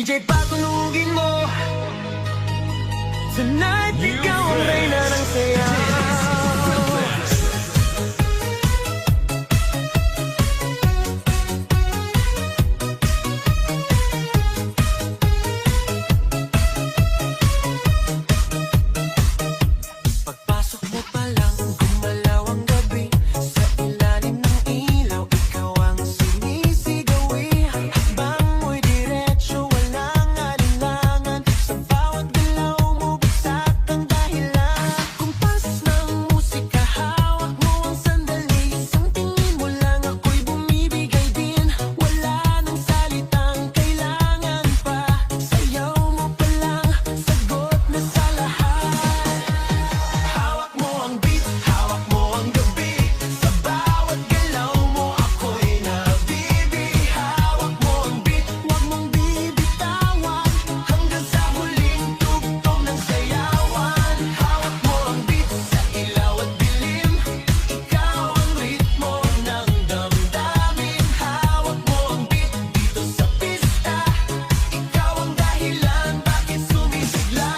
DJ patulugin mo. Tonight, ikaw ang reyna ng saya. Pagpasok mo pa lang, gumalaw ang gabi. Sa ilalim ng ilaw, ikaw ang sinisigawi. Hakbang mo'y diretso, walang alinlangan. Sa bawat galaw mo, bagsak ang dahilan. Kumpas ng musika, hawak mo ang sandali. Isang tingin mo lang, ako'y bumibigay din. Wala nang salitang kailangan pa. Sayaw mo pa lang, sagot na sa lahat. Hawak mo ang beat, hawak mo ang gabi. Sa bawat galaw mo, ako'y nabibi. Hawak mo ang beat, huwag mong bibitawan. Hanggang sa huling tugtog ng sayawan. Hawak mo ang beat, sa ilaw at dilim. Ikaw ang ritmo ng damdamin. Hawak mo ang beat, dito sa pista. Ikaw ang dahilan, bakit sumisigla.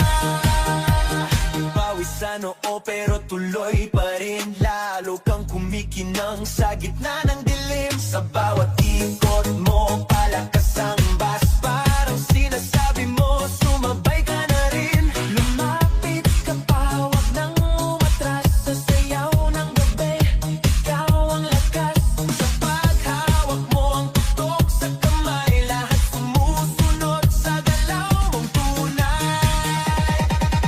Pawis sa noo pero tuloy pa rin. Lalo kang kumikinang sa gitna ng dilim. Sa bawat ikot mo, palakas ang bass. Parang sinasabi mo, sumabay ka na rin. Lumapit ka pa, wag nang umatras. Sa sayaw ng gabi, ikaw ang lakas. Sa paghawak mo ang tutok sa kamay, lahat sumusunod sa galaw mong tunay.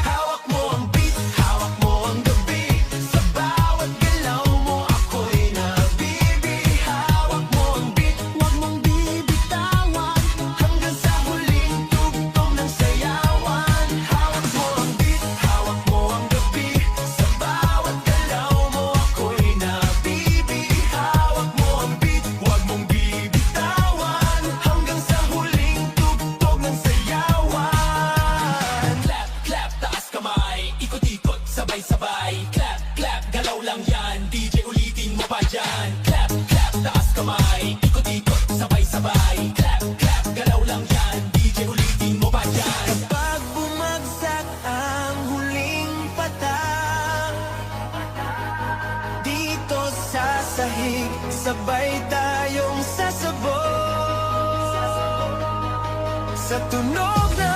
Hawak mo ang beat, hawak mo ang gabi. Sa bawat galaw mo, ako'y nabibi. Hawak mo ang beat, huwag mong bibitawan. Hanggang sa huling tugtog ng sayawan. Hawak mo ang beat, hawak mo ang gabi. Sa bawat galaw mo, ako'y nabibi. Hawak mo ang beat, huwag mong bibitawan. Hanggang sa huling tugtog ng sayawan. Clap, clap, taas kamay. Ikot-ikot, sabay-sabay. Clap, clap, galaw lang yan. DJ ulitin mo pa dyan. Clap, clap, taas kamay. Ikot-ikot, sabay-sabay. Clap, clap, galaw lang yan. DJ ulitin mo pa dyan. Kapag bumagsak ang huling patak, dito sa sahig, sabay tayong sasabog. Sa tunog ng